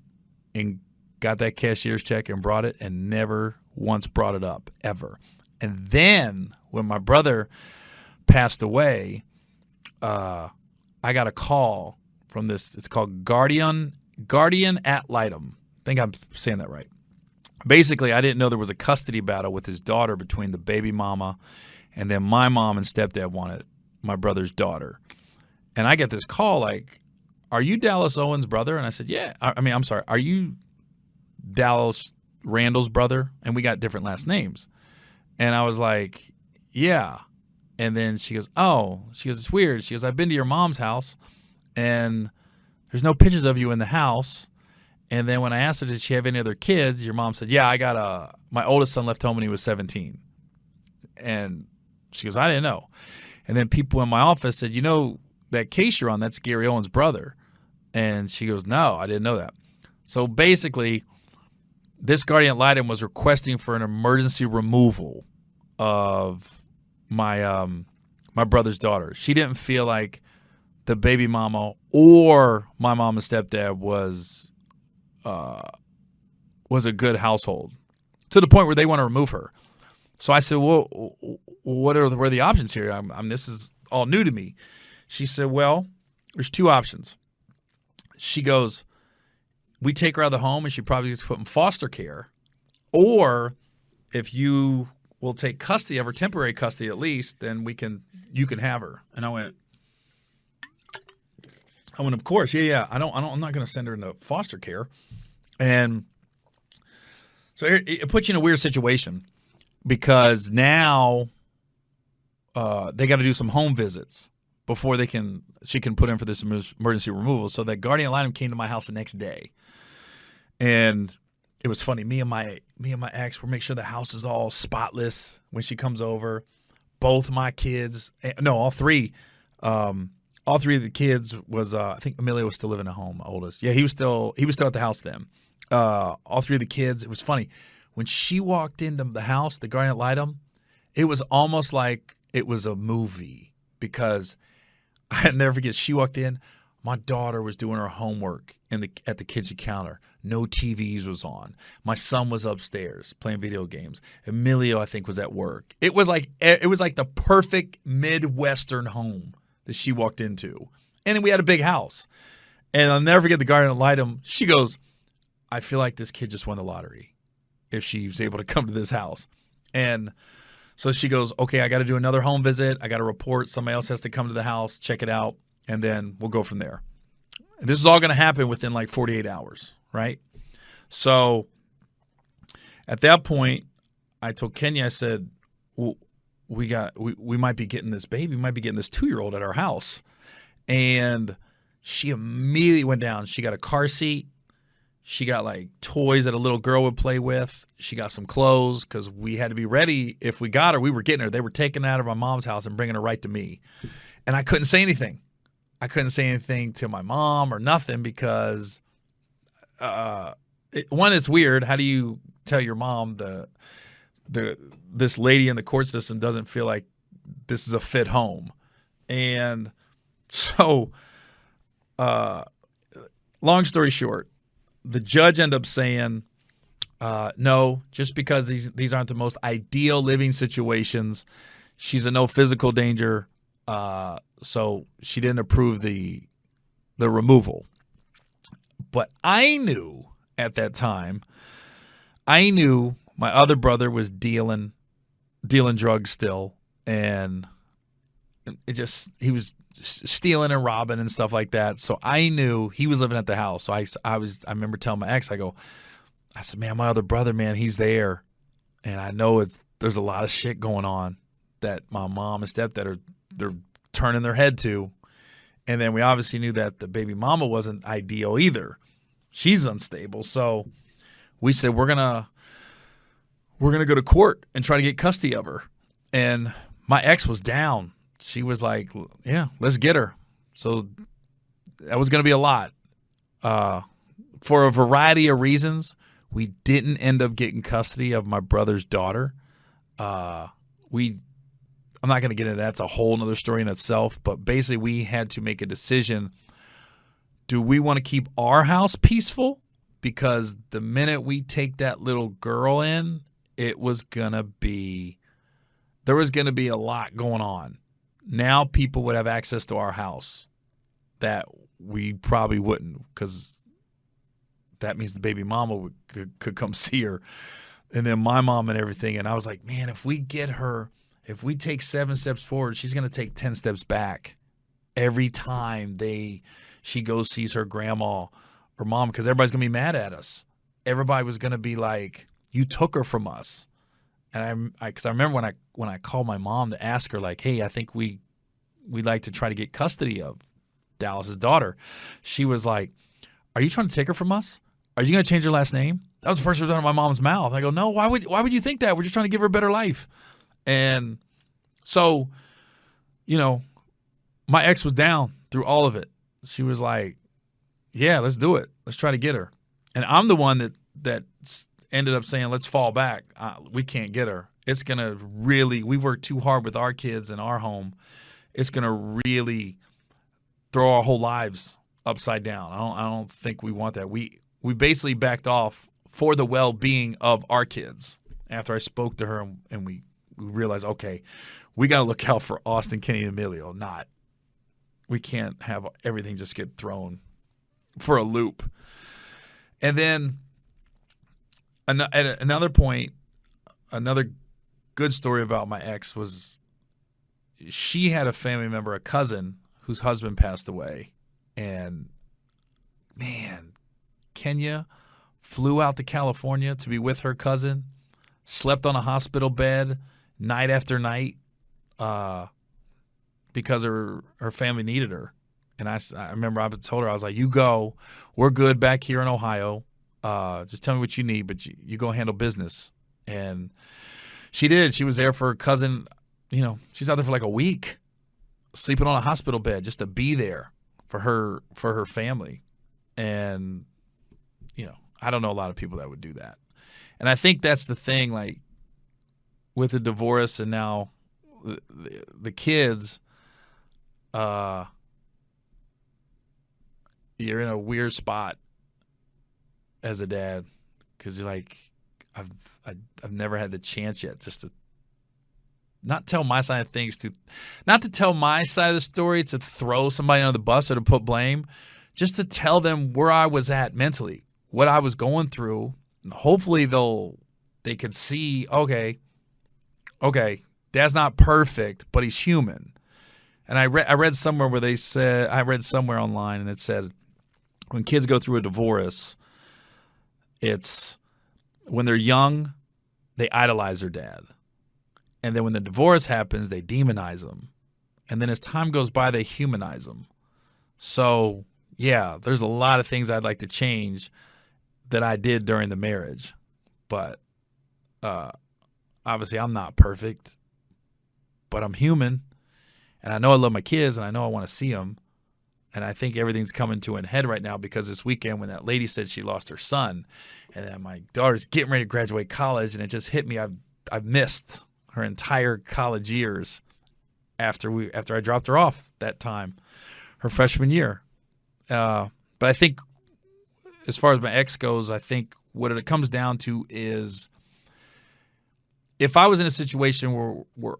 S1: and got that cashier's check and brought it and never once brought it up, ever. And then when my brother passed away, I got a call from this. It's called Guardian ad litem. I think I'm saying that right. Basically, I didn't know there was a custody battle with his daughter between the baby mama and then my mom and stepdad wanted my brother's daughter. And I get this call like, are you Dallas Owen's brother? And I said, yeah. I'm sorry. Are you Dallas Randall's brother? And we got different last names. And I was like, yeah. And then she goes, oh, it's weird. She goes, I've been to your mom's house, and there's no pictures of you in the house. And then when I asked her, did she have any other kids? Your mom said, yeah, I got my oldest son left home when he was 17. And she goes, I didn't know. And then people in my office said, you know, that case you're on, that's Gary Owen's brother. And she goes, no, I didn't know that. So basically, this guardian ad litem was requesting for an emergency removal of my my brother's daughter. She didn't feel like the baby mama or my mom and stepdad was a good household, to the point where they want to remove her. So I said, well, what are the options here? This is all new to me. She said, well, there's two options. She goes, we take her out of the home and she probably gets put in foster care. Or if you will take custody of her, temporary custody at least, then you can have her. And I went, of course, yeah. I'm not going to send her into foster care. And so it puts you in a weird situation, because now they got to do some home visits before she can put in for this emergency removal. So that guardian ad litem came to my house the next day, and it was funny. Me and my ex, we'll make sure the house is all spotless when she comes over. Both my kids, no, all three. All three of the kids was I think Emilio was still living at home, my oldest. Yeah, he was still at the house then. All three of the kids. It was funny when she walked into the house, the guardian ad litem. It was almost like it was a movie, because I never forget. She walked in. My daughter was doing her homework at the kitchen counter. No TVs was on. My son was upstairs playing video games. Emilio, I think, was at work. It was like the perfect Midwestern home that she walked into. And we had a big house. And I'll never forget the guardian ad litem. She goes, I feel like this kid just won the lottery if she's able to come to this house. And so she goes, okay, I got to do another home visit. I got to report. Somebody else has to come to the house, check it out, and then we'll go from there. And this is all going to happen within like 48 hours, right? So at that point, I told Kenya, I said, well, we might be getting this baby, we might be getting this 2-year-old at our house. And she immediately went down. She got a car seat. She got like toys that a little girl would play with. She got some clothes, because we had to be ready. If we got her, we were getting her. They were taking her out of my mom's house and bringing her right to me. And I couldn't say anything. I couldn't say anything to my mom or nothing, because it's weird. How do you tell your mom this lady in the court system doesn't feel like this is a fit home? And so, long story short, the judge ended up saying, no, just because these aren't the most ideal living situations, she's in no physical danger, so she didn't approve the removal. But I knew at that time, my other brother was dealing drugs still, and he was stealing and robbing and stuff like that. So I knew he was living at the house. So I remember telling my ex, I said, man, my other brother, man, he's there, and I know there's a lot of shit going on that my mom and stepdad they're turning their head to. And then we obviously knew that the baby mama wasn't ideal either. She's unstable. So we said, we're gonna go to court and try to get custody of her. And my ex was down. She was like, yeah, let's get her. So that was going to be a lot. For a variety of reasons, we didn't end up getting custody of my brother's daughter. I'm not going to get into that. It's a whole nother story in itself. But basically, we had to make a decision. Do we want to keep our house peaceful? Because the minute we take that little girl in, there was going to be a lot going on. Now people would have access to our house that we probably wouldn't, because that means the baby mama could come see her, and then my mom and everything. And I was like, man, if we take 7 steps forward, she's going to take 10 steps back every time she goes sees her grandma or mom, because everybody's going to be mad at us. Everybody was going to be like, you took her from us. And because I remember when I called my mom to ask her, like, hey, I think we'd like to try to get custody of Dallas's daughter. She was like, are you trying to take her from us? Are you going to change her last name? That was the first words out of my mom's mouth. I go, no, why would you think that? We're just trying to give her a better life. And so, my ex was down through all of it. She was like, yeah, let's do it. Let's try to get her. And I'm the one that ended up saying, let's fall back. We can't get her. It's going to really, we worked too hard with our kids in our home. It's going to really throw our whole lives upside down. I don't think we want that. We basically backed off for the well-being of our kids after I spoke to her and we realized, okay, we got to look out for Austin, Kenny, and Emilio. We can't have everything just get thrown for a loop. And then at another point, another good story about my ex was she had a family member, a cousin, whose husband passed away. And, man, Kenya flew out to California to be with her cousin, slept on a hospital bed night after night because her family needed her. And I remember I told her, I was like, you go. We're good back here in Ohio. Just tell me what you need, but you go handle business. And she did. She was there for her cousin. She's out there for like a week, sleeping on a hospital bed just to be there for her family. And, I don't know a lot of people that would do that. And I think that's the thing, like, with the divorce and now the kids, you're in a weird spot as a dad because you're like, I've never had the chance yet just to not tell my side of things, not to tell my side of the story, to throw somebody under the bus or to put blame, just to tell them where I was at mentally, what I was going through. And hopefully they could see, okay, Dad's not perfect, but he's human. And I read somewhere where they said, I read somewhere online and it said, when kids go through a divorce, it's when they're young, they idolize their dad. And then when the divorce happens, they demonize him. And then as time goes by, they humanize him. So, yeah, there's a lot of things I'd like to change that I did during the marriage. But obviously I'm not perfect, but I'm human. And I know I love my kids and I know I want to see them. And I think everything's coming to an head right now because this weekend when that lady said she lost her son and then my daughter's getting ready to graduate college and it just hit me. I've missed her entire college years after I dropped her off that time, her freshman year. But I think as far as my ex goes, I think what it comes down to is if I was in a situation where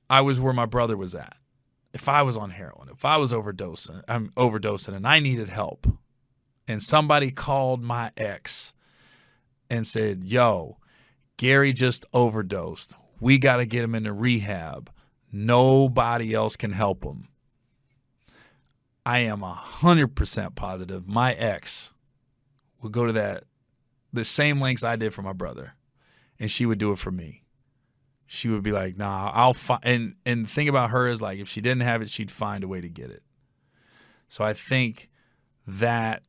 S1: I was where my brother was at, if I was on heroin, if I was overdosing and I needed help and somebody called my ex and said, yo, Gary just overdosed. We got to get him into rehab. Nobody else can help him. I am 100% positive my ex would go to the same lengths I did for my brother, and she would do it for me. She would be like, nah, I'll find, and the thing about her is like, if she didn't have it, she'd find a way to get it. So I think that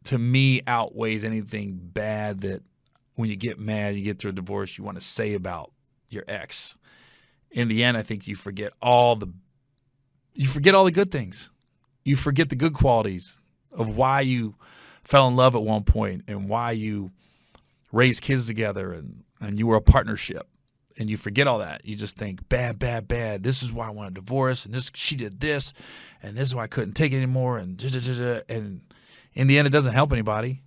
S1: to me outweighs anything bad that when you get mad, you get through a divorce, you want to say about your ex. In the end, I think you forget all the good things. You forget the good qualities of why you fell in love at one point and why you raised kids together and you were a partnership. And you forget all that. You just think, bad, bad, bad. This is why I want a divorce. And she did this. And this is why I couldn't take it anymore. And in the end, it doesn't help anybody.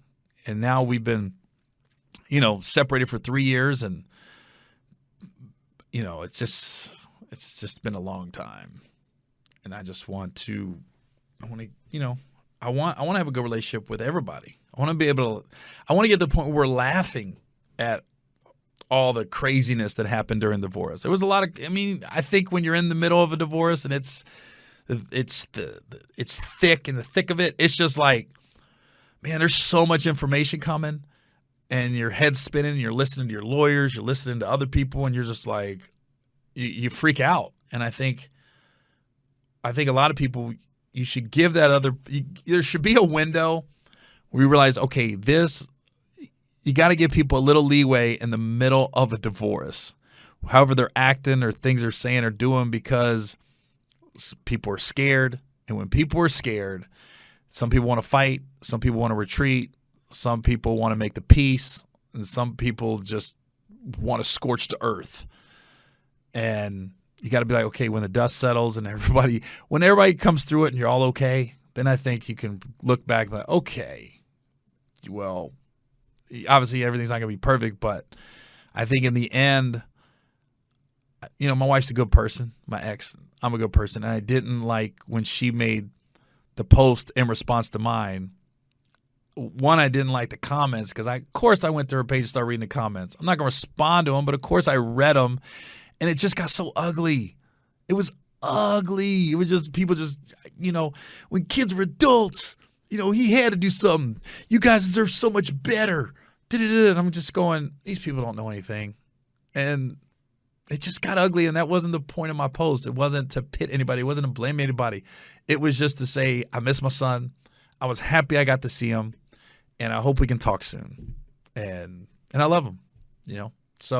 S1: And now we've been, separated for 3 years. And, it's just been a long time. And I just want to have a good relationship with everybody. I want to get to the point where we're laughing at all the craziness that happened during the divorce. There was a lot of, I think when you're in the middle of a divorce and it's thick in the thick of it, it's just like, man, there's so much information coming. and your head's spinning, you're listening to your lawyers, you're listening to other people, and you're just like, you freak out. And I think a lot of people, you should give that there should be a window where you realize, okay, you got to give people a little leeway in the middle of a divorce, however they're acting or things they're saying or doing, because people are scared. And when people are scared, some people want to fight, some people want to retreat, some people want to make the peace, and some people just want to scorch the earth. And you got to be like, okay, when the dust settles and when everybody comes through it and you're all okay, then I think you can look back and be like, okay, well, obviously everything's not going to be perfect, but I think in the end, my wife's a good person. My ex, I'm a good person. And I didn't like when she made the post in response to mine. One, I didn't like the comments because of course I went to her page and started reading the comments. I'm not going to respond to them, but of course I read them, and it just got so ugly. It was ugly. It was just people when kids were adults, he had to do something. You guys deserve so much better. And I'm just going, these people don't know anything. And it just got ugly, and that wasn't the point of my post. It wasn't to pit anybody. It wasn't to blame anybody. It was just to say I miss my son. I was happy I got to see him, and I hope we can talk soon. And I love him, So